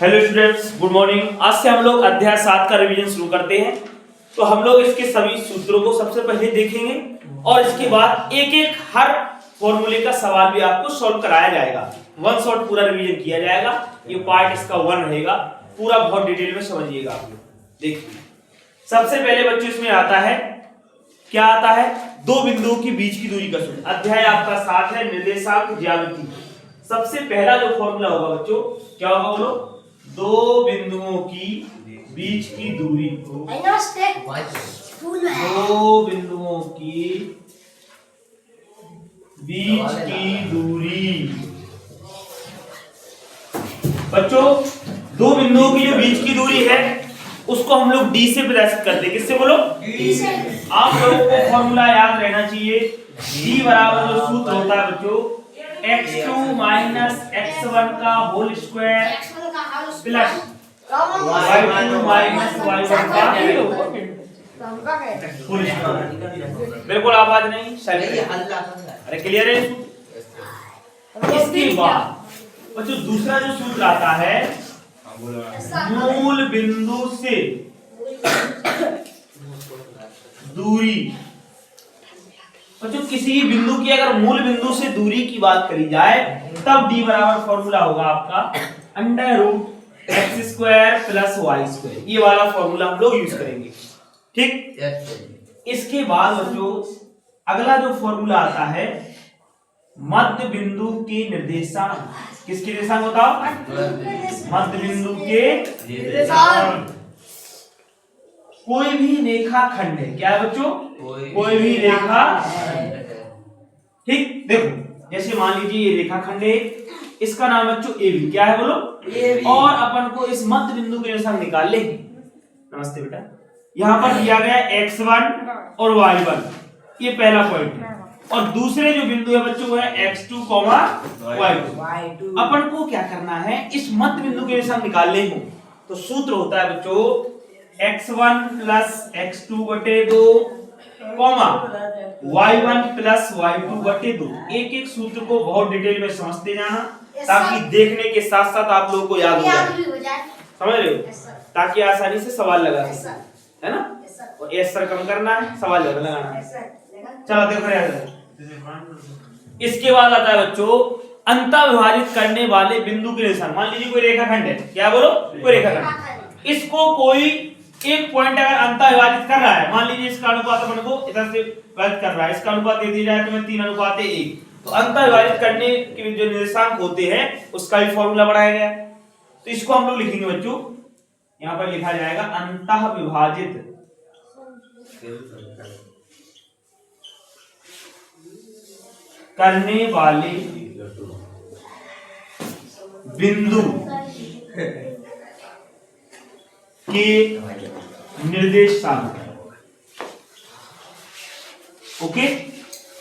Hello students, good morning. आज से हम लोग अध्याय 7 का रिवीजन शुरू करते हैं। तो हम लोग इसके सभी सूत्रों को सबसे पहले देखेंगे और इसके बाद एक एक हर फॉर्मूले का सवाल भी आपको सॉल्व कराया जाएगा। वन शॉट पूरा रिवीजन किया जाएगा। ये पार्ट इसका 1 रहेगा, पूरा बहुत डिटेल में समझिएगा आप लोग। देखिए सबसे पहले बच्चों इसमें आता है, क्या आता है, दो बिंदुओं के बीच की दूरी का सूत्र। अध्याय आपका 7 है, निर्देशांक ज्यामिति। सबसे पहला जो फॉर्मूला होगा बच्चों, क्या होगा बोलो, दो बिंदुओं की बीच की दूरी को, दो बिंदुओं की बीच की दूरी। बच्चों दो बिंदुओं की जो बीच की दूरी है उसको हम लोग डी से प्रदर्शित करते हैं। किससे बोलो? डी से। आप लोगों को फॉर्मूला याद रहना चाहिए। डी बराबर जो सूत्र होता है बच्चों, x2 माइनस x1 का whole square plus y2 minus y1 का होल स्क्वायर। बिल्कुल आवाज नहीं, अरे क्लियर है? इसके बाद बच्चों दूसरा जो सूत्र आता है, मूल बिंदु से दूरी। बच्चों किसी बिंदु की अगर मूल बिंदु से दूरी की बात करी जाए तब डी बराबर फॉर्मूला होगा आपका under root x square plus y square. ये वाला फॉर्मूला हम लोग यूज करेंगे, ठीक। इसके बाद बच्चों अगला जो फॉर्मूला आता है, मध्य बिंदु के निर्देशांक। किसके निर्देशांक बताओ? मध्य बिंदु के निर्देशांक। कोई भी रेखाखंड है, क्या है बच्चों? कोई भी रेखा, ठीक। देखो जैसे मान लीजिए ये रेखाखंड है, इसका नाम बच्चों ए बी। क्या है बोलो? AB। और अपन को इस मध्य बिंदु के निर्देशांक निकाल लेंगे। नमस्ते बेटा। यहाँ पर दिया गया x1 और y1, ये पहला पॉइंट है। और दूसरे जो बिंदु है बच्चों वो है x2, y2। अपन को क्या करना है, इस मध्य बिंदु के निर्देशांक निकालने हो। तो सूत्र होता है बच्चों x1 प्लस x2 बटे 2 y1 प्लस y2 बटे 2। एक एक सूत्र को बहुत डिटेल में समझते जाना ताकि देखने के साथ साथ आप लोगों को याद हो जाए। समझ रहे हो? ताकि आसानी से सवाल लगा सके, है ना? और एस सर कम करना है, सवाल लगाना है। चलो देखो यार, इसके बाद आता है बच्चों अंतःविभाजित करने वाले बिंदु के निर्देशांक। मान लीजिए कोई रेखाखंड है, क्या बोलो? कोई रेखाखंड। इसको कोई एक पॉइंट अगर अंतःविभाजित कर रहा है, मान लीजिए इसका अनुपात अपन को इधर से विभाजित कर रहा है, इसका अनुपात दे दिया जाए तो 3:1। तो अंतःविभाजित करने के जो निर्देशांक होते हैं उसका भी फॉर्मूला बनाया गया। तो इसको हम लोग लिखेंगे बच्चों, यहाँ पर लिखा जाएगा अंतःविभाजित करने वाले बिंदु के निर्देशांक। ओके,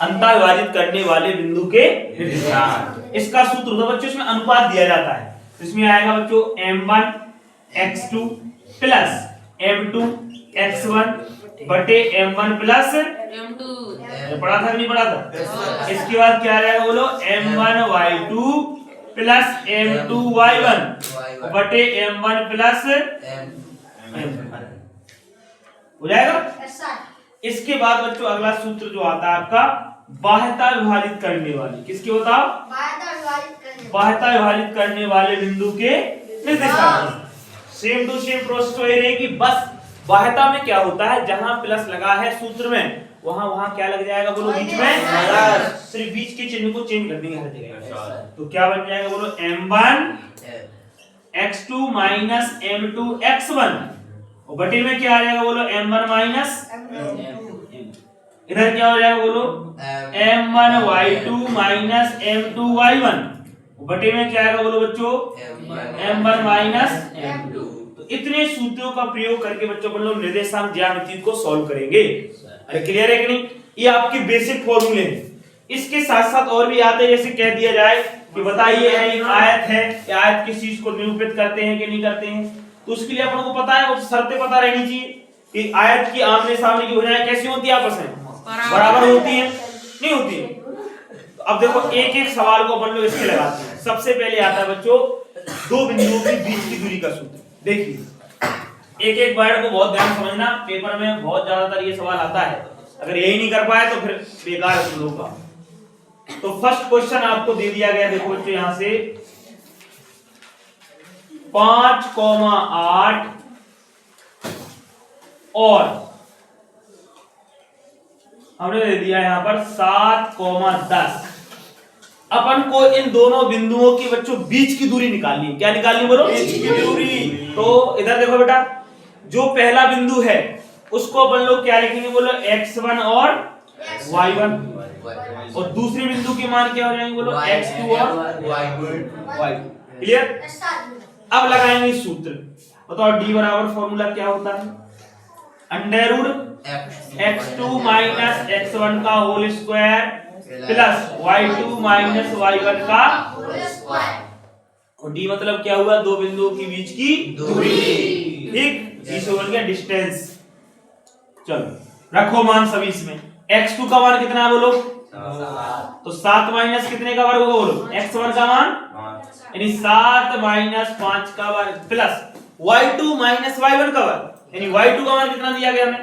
अंतःविभाजित करने वाले बिंदु के निर्देशांक। इसका सूत्र होता बच्चों, इसमें अनुपात दिया जाता है। इसमें आएगा बच्चों m1 x2 plus m2 x1 बटे m1 प्लस m2। पढ़ा था नहीं पढ़ा था? इसके बाद क्या आएगा बोलो, m1 y2 plus m2 y1 बटे m1 प्लस m2 हो जाएगा। इसके बाद बच्चों अगला सूत्र जो आता है आपका बाह्यता विभाजित करने वाले। किसके बताओ? बाह्यता विभाजित करने वाले बिंदु के निर्देशांक। सेम टू सेम प्रोसेस तो ये रहेगी, बस बाह्यता में क्या होता है, जहां प्लस लगा है सूत्र में वहां क्या लग जाएगा बोलो? बीच में। सिर्फ बीच के चिन्ह को चेंज कर देंगे हर जगह। तो क्या बन जाएगा बोलो? m1 x2 minus m2 x1 और बटे में क्या आ जाएगा बोलो? m1 माइनस इधर क्या हो जाएगा बोलो? m1 y2 minus m2 y1 बटे में क्या आएगा बोलो बच्चों? m1 minus m2। तो इतने सूत्रों का प्रयोग करके बच्चों अपन लोग निर्देशांक ज्यामिति को सॉल्व करेंगे। अरे क्लियर है कि नहीं? ये आपके बेसिक फॉर्मूले हैं। इसके साथ साथ और भी आते हैं, जैसे कह दिया जाए कि बताइए एक आयत है, या आयत किस चीज को निरूपित करते हैं कि नहीं करते हैं। तो उसके लिए अपन को पता है, वो शर्तें पता रहनी चाहिए कि आयत की आमने सामने की भुजाएं कैसी होती है, आपस में बराबर होती है, नहीं होती है। अब देखो एक एक सवाल को अपन लोग इसके लगाते हैं। सबसे पहले आता है बच्चों दो बिंदुओं के बीच की दूरी का सूत्र। देखिए एक एक वर्ड को बहुत ध्यान समझना, पेपर में बहुत ज्यादातर ये सवाल आता है, अगर यही नहीं कर पाए तो फिर बेकार है तुम लोग का। तो फर्स्ट क्वेश्चन आपको दे दिया गया, देखो बच्चों यहां से 5,8 और हमने दे दिया यहां पर 7,10। अपन को इन दोनों बिंदुओं की बच्चों बीच की दूरी निकालनी है। क्या निकालनी बोलो? बीच की दूरी। तो इधर देखो बेटा, जो पहला बिंदु है उसको अपन लोग क्या लिखेंगे बोलो? x1 और y1, और दूसरे बिंदु के मान क्या हो जाएंगे बोलो? x2 और y2। क्लियर? अब लगाएंगे सूत्र। बताओ d बराबर फॉर्मूला क्या होता है? Under root x2 minus x1 का whole square plus y2 minus y1 का होल स्क्वायर। और d मतलब क्या हुआ? दो बिंदुओं के बीच की दूरी। ठीक, इसे बोल गया डिस्टेंस। चलो रखो मान सभी इसमें। x2 का मान कितना है बोलो? 7। तो 7 माइनस कितने का वर्ग होगा बोलो? x1 का मान, यानी 7 माइनस 5 का वर्ग प्लस y2 माइनस y1 का वर्ग, यानी y2 का मान कितना दिया गया हमें?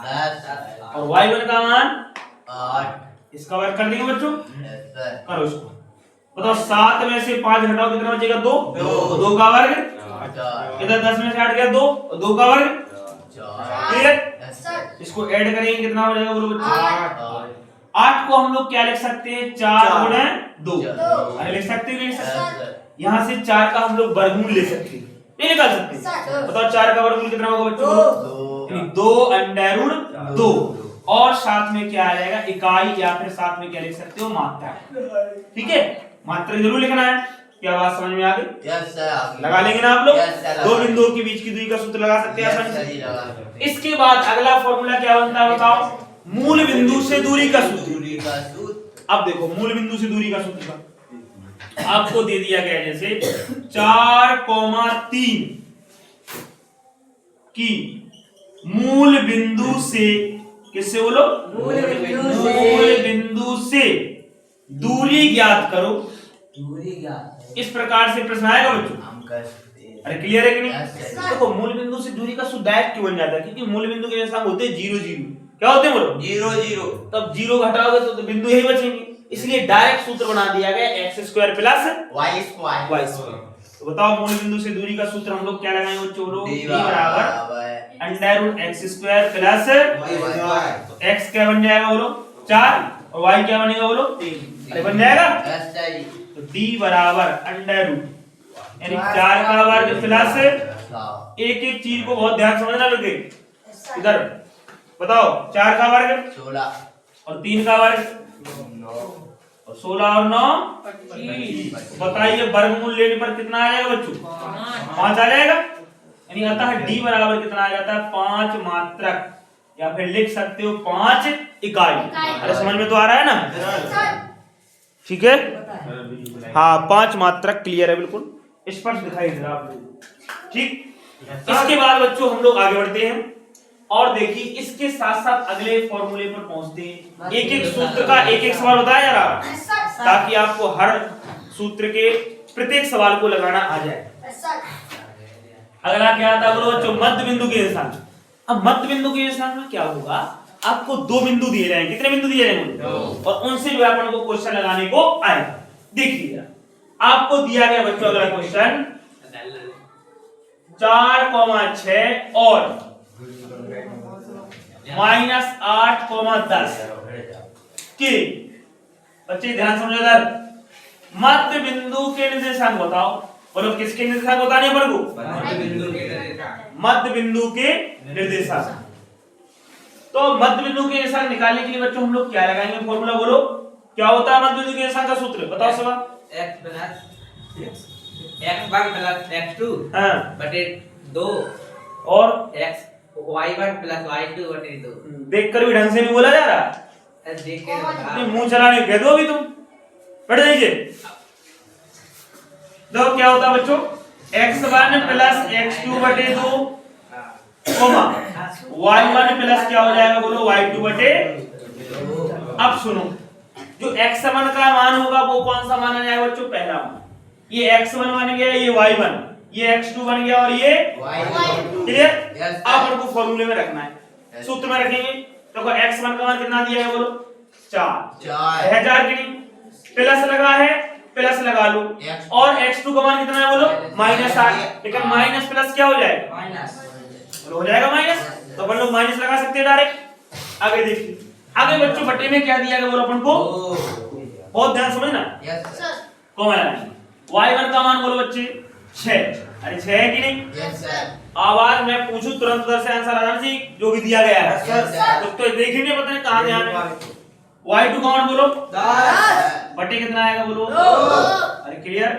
10 और y1 का मान 8। इसका वर्ग कर देंगे बच्चों? करो इसको। बताओ 7 में से 5 घटाओ कितना बचेगा? 2। 2 का वर्ग, इधर 10 में से हट गया 2, 2 का वर्ग। क्लियर? इसको ऐड करेंगे कितना हो जाएगा बोलो बच्चों? 8 को हम लोग क्या लिख सकते हैं? 4 गुणे 2। अरे लिख सकते हैं, लिख सकते हैं। यहाँ से 4 का हम लोग वर्गमूल ले सकते हैं, नहीं निकाल सकते? बताओ 4 का वर्गमूल कितना होगा बच्चों? 2 अंडर रूट 2, और साथ में क्या आ जाएगा? इकाई, या फिर साथ में क्या लिख सकते हो? मात्रा। ठीक है, मात्रा जरूर लिखना है। क्या बात समझ में आ गई? Yes sir. लगा लेंगे ना आप लोग? दो बिंदुओं के बीच की दूरी का सूत्र लगा सकते हैं आसानी से। इसके बाद अगला फॉर्मूला क्या बनता है बताओ? मूल बिंदु से दूरी का सूत्र। अब देखो मूल बिंदु से दूरी का सूत्र आपको दे दिया गया, जैसे 4,3 की मूल बिंदु से, किससे बोलो? मूल बिंदु से दूरी ज्ञात करो। दूरी ज्ञात, इस प्रकार से प्रश्न आएगा बच्चों। हम कर सकते हैं। अरे क्लियर है कि नहीं? देखो मूल बिंदु से दूरी का सूत्र डायरेक्ट क्यों बन जाता है? क्योंकि मूल बिंदु के जैसा होते हैं 0 0। क्या होते हैं बोलो? 0 0। तब 0 घटाओगे तो बिंदु यही बचेंगे, इसलिए डायरेक्ट सूत्र बना दिया गया x² प्लस y²। तो बताओ मूल बिंदु से दूरी का सूत्र हम लोग क्या लगाएंगे बच्चों? d बराबर under root x² plus y²। तो x क्या बन जाएगा बोलो? 4, और y क्या बनेगा बोलो? 3। अरे बन जाएगा? तो d बराबर अंडर रूट, यानी 4 का वर्ग प्लस एक एक चीज को बहुत ध्यान समझना लगे। इधर बताओ 4 का वर्ग 16, और 3 का वर्ग 9, और 16 और 9 25। बताइए वर्गमूल लेने पर कितना आ जाएगा बच्चों? 5 आ जाएगा। यानी अतः d बराबर कितना आ जाता है? 5 मात्रक, या फिर लिख सकते हो 5 इकाई। अरे समझ में तो आ रहा है ना? ठीक है, हाँ 5 मात्रक। क्लियर है? बिल्कुल स्पष्ट दिखाई दे रहा है आप लोगों। ठीक, इसके बाद बच्चों हम लोग आगे बढ़ते हैं और देखिए इसके साथ साथ अगले फॉर्मूले पर पहुंचते हैं। एक एक सूत्र का एक एक सवाल बताया जा रहा है, ताकि आपको हर सूत्र के प्रत्येक सवाल को लगाना आ जाए। अगला क्या आता है बोलो बच्चों? मध्य बिंदु के स्थान। अब मध्य बिंदु के स्थान में क्या होगा? आपको 2 बिंदु दिए जाएंगे। कितने बिंदु दिए जाएंगे? और उनसे जो अपन को क्वेश्चन लगाने को आएगा। देखिए आपको दिया गया बच्चों अगला क्वेश्चन 4,6 और -8,10 के, बच्चे ध्यान समझो इधर, मध्य बिंदु के निर्देशांक बताओ। बोलो किसके निर्देशांक बताने अपन को? मध्य बिंदु के निर्देशांक। तो मध्य बिंदु के निर्देशांक निकालने के लिए बच्चों हम लोग क्या लगाएंगे फॉर्मूला? बोलो क्या होता है मध्य बिंदु के निर्देशांक का सूत्र? बताओ सब। x वर्ग प्लस x2 बटे 2 और y1 प्लस y2 बटे 2। देखकर भी ढंग से नहीं बोला जा रहा? देख के मुंह चलाने कह दो अभी तुम। बैठ जाइए। देखो क्या होता है बच्चों? x1 प्लस x2 बटे 2 y1 प्लस क्या हो जाएगा बोलो? y2 बटे। अब सुनो, जो x1 का मान होगा वो कौन सा माना जाएगा बच्चों? पहला मान। ये x1 बन गया, ये y1, ये x2 बन गया और ये क्लियर। आप इनको फॉर्मूले में रखना है, सूत्र में रखेंगे। देखो x1 का मान कितना दिया है बोलो 4 है 4 की नहीं, प्लस लगा है प्लस लगा लो, और x2 का मान कितना है बोलो -8, लेकिन माइनस प्लस क्या हो जाएगा हो जाएगा माइनस, तो अपन लोग माइनस लगा सकते हैं डायरेक्ट। आगे देखिए, आगे बच्चों बटे में क्या दिया गया बोलो अपन को, बहुत ध्यान समझना। कॉमन लगाएंगे, y1 का मान बोलो बच्चे 6, अरे 6 है कि नहीं। अब आज मैं पूछूं तुरंत उधर से आंसर आना चाहिए जो भी दिया गया है, तो देखेंगे पता नहीं कहां ध्यान है। y2 का मान बोलो 10 बटे कितना आएगा बोलो, अरे क्लियर।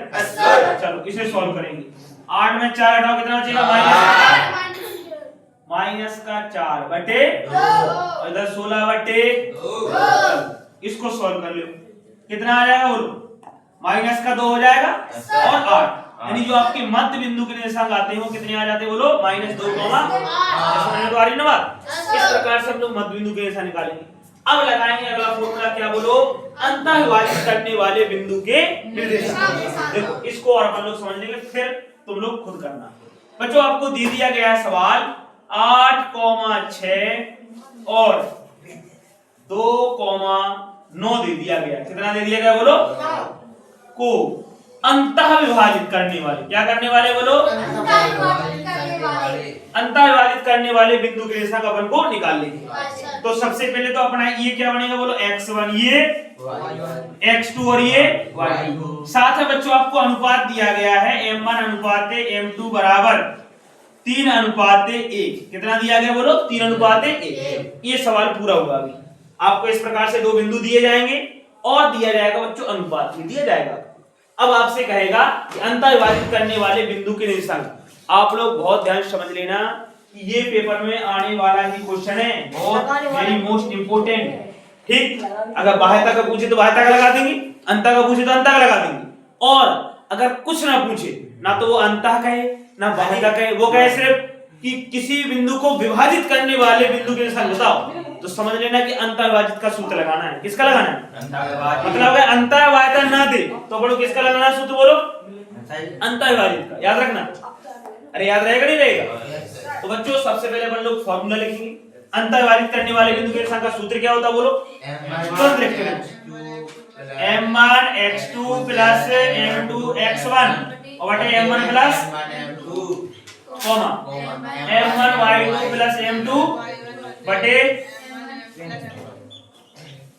चलो इसे सॉल्व करेंगे। 8 में 4 हटाओ कितना बचेगा माइनस का 4 बटे और इधर 16 बटे 2। इसको सॉल्व कर लो, कितना आ जाएगा बोलो, माइनस का 2 हो जाएगा और 8, यानी जो आपके मध्य बिंदु के निर्देशांक आते हैं वो कितने आ जाते हैं बोलो -2, समझ तो आ रही ना बात। इस प्रकार से हम लोग मध्य बिंदु के निर्देशांक निकालेंगे। अब लगाएंगे अगला फॉर्मूला, क्या बोलो, अंतः विभाजित करने वाले बिंदु के निर्देशांक। देखो इसको और अपन लोग समझ लेंगे, फिर तुम लोग खुद करना। बच्चों आपको दे दिया गया है सवाल 8,6 और 2,9 दे दिया गया, कितना दे दिया गया बोलो, को अंतः विभाजित करने वाले, क्या करने वाले बोलो, अंतः विभाजित करने वाले बिंदु के निर्देशांक अपन को निकाल लेंगे। तो सबसे पहले तो अपना ये क्या बनेगा बोलो, x1 ये x2 और ये y2। साथ में बच्चों आपको अनुपात दिया गया है m1 अनुपात m2 बराबर 3:1। कितना दिया गया बोलो 3:1। ये सवाल पूरा हुआ। अभी आपको इस प्रकार से दो बिंदु दिए जाएंगे और दिया जाएगा बच्चों अनुपात में दिया जाएगा। अब आपसे कहेगा कि अंतः विभाजित करने वाले बिंदु के निर्देशांक। आप लोग बहुत ध्यान से समझ लेना कि ये पेपर में आने वाला ही क्वेश्चन है, बहुत वेरी मोस्ट इंपोर्टेंट। ठीक, अगर बाह्यता का पूछे तो बाह्यता का लगा देंगे, अंतः का पूछे तो अंतः का लगा देंगे, और अगर कुछ ना पूछे ना तो वो अंतः कहे ना बाह्यता कहे, वो कहे सिर्फ कि किसी बिंदु को विभाजित करने वाले बिंदु के निर्देशांक बताओ, तो समझ लेना कि अंतः विभाजित का सूत्र लगाना है। किसका लगाना है, मतलब अगर अंतः बाह्यता ना दे तो बोलो किसका लगाना है सूत्र बोलो, अंतः विभाजित का। याद रखना, अरे याद रहेगा नहीं रहेगा। तो बच्चों सबसे पहले अपन लोग फॉर्मूला लिखेंगे। अंतः विभाजित करने वाले बिंदु के निर्देशांक का सूत्र क्या होता है बोलो, तुरंत लिखते हैं m1 x2 plus m2 x1 और बटे m1 plus comma m1 y2 plus m2 बटे,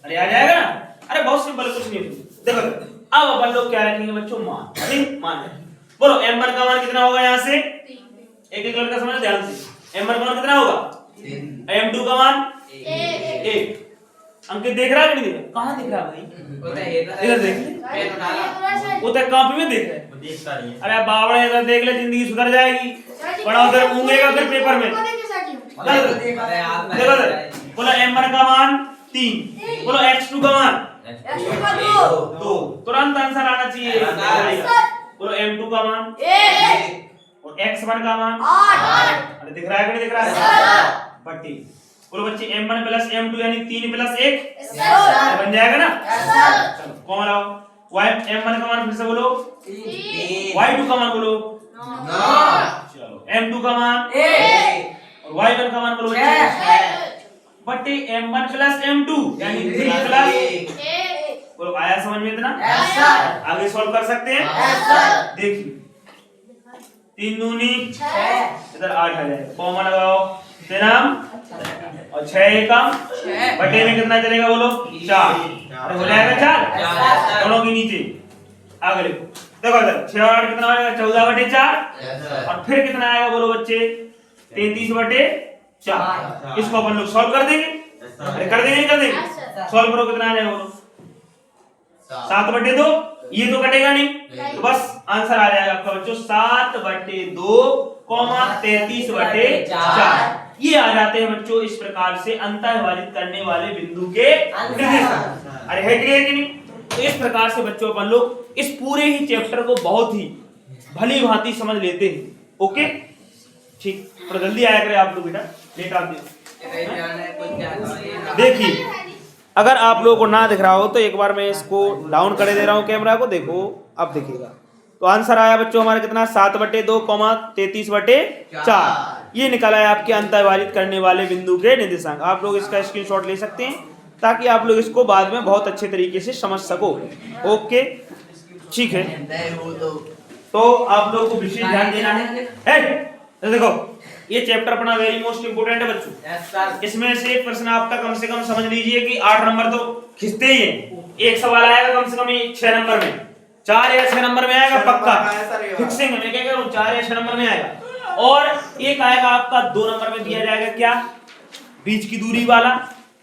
अरे आ जाएगा ना। अरे बहुत सिंपल, कुछ नहीं। देखो अब अपन लोग क्या रखेंगे बच्चों, मान। मान बोलो m1 का मान कितना होगा, यहाँ से एक एक लड़का समझ ध्यान से। m1 का मान कितना होगा, m2 का मान 1। अंकित देख रहा है कि नहीं देख रहा, कहाँ दिख रहा भाई, इधर देख, वो तो कॉपी में देख रहा है। अरे बावड़ा इधर देख ले, जिंदगी सुधर जाएगी। बड़ा उधर ऊँगेगा फिर पेपर में। देखो बोलो m1 का मान 3, बोलो x2 का मान 2, तुरंत आंसर आना चाहिए। बोलो m2 का मान 1 और x1 का मान 8। अरे दिख रहा है कि नहीं दिख रहा है, बट्टी। बोलो बच्चे m1 प्लस m2 यानी 3 प्लस 1 बन जाएगा ना। चलो कौन लाओ, m1 का मान फिर से बोलो 3, y2 का मान बोलो 9, चलो m2 का मान 1 और y1 का मान बोलो 6 बटे m1 प्लस m2 यानी 3 प्लस 1। बोलो आया समझ में इतना? आगे सॉल्व कर सकते हैं। देखिए 3 दूनी 6, इधर 8 आ जाएगा, कॉमन लगाओ 3 और 6 एकम बटे में कितना चलेगा बोलो 4, हो जाएगा 4 दोनों के नीचे। आगे लिखो, देखो इधर 6 और 8 कितना आएगा 14 बटे 4 और फिर कितना आएगा बोलो बच्चे 33 बटे 4। इसको अपन लोग सॉल्व कर देंगे, अरे कर देंगे कर देंगे। सॉल्व करो कितना आ जाएगा बोलो 7 बटे 2, ये तो कटेगा नहीं, तो बस आंसर आ जाएगा आपका बच्चों 7 बटे 2 33 बटे 4। ये आ जाते हैं बच्चों इस प्रकार से अंतः विभाजित करने वाले बिंदु के निर्देशांक। अरे है क्लियर कि नहीं? तो इस प्रकार से बच्चों अपन लोग इस पूरे ही चैप्टर को बहुत ही भली भांति समझ लेते हैं। ओके ठीक, थोड़ा जल्दी आया करे आप लोग बेटा, लेट आप देखिए। अगर आप लोगों को ना दिख रहा हो तो एक बार मैं इसको डाउन कर दे रहा हूँ कैमरा को, देखो अब दिखेगा। तो आंसर आया बच्चों हमारा कितना 7/2, 33/4। ये निकला है आपके अंतर्विभाजित करने वाले बिंदु के निर्देशांक। आप लोग इसका स्क्रीनशॉट ले सकते हैं ताकि आप लोग इसको बाद में बहुत अच्छे तरीके से समझ सको। ओके ठीक है, तो आप लोग को विशेष ध्यान देना है। देखो ये चैप्टर अपना वेरी मोस्ट इंपोर्टेंट है बच्चों। इसमें से प्रश्न आपका कम से कम समझ लीजिए कि 8 नंबर तो खिंचते ही हैं। एक सवाल आएगा कम से कम 6 नंबर में, 4 या 6 नंबर में आएगा पक्का। फिक्सिंग में क्या कह रहा हूं, 4 या 6 नंबर में आएगा। और एक आएगा आपका 2 नंबर में दिया जाएगा क्या, बीच की दूरी वाला,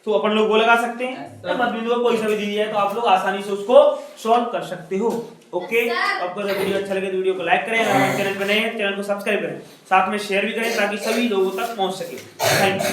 तो अपन लोग वो लगा सकते हैं। मध्य बिंदु कोई सा भी दी जाए तो आप लोग आसानी से उसको सॉल्व कर सकते हो। ओके, आपको अगर वीडियो अच्छा लगे तो वीडियो को लाइक करें, अगर चैनल पर नए हैं चैनल को सब्सक्राइब करें, साथ में शेयर भी करें ताकि सभी लोगों तक पहुंच सके। Thank you.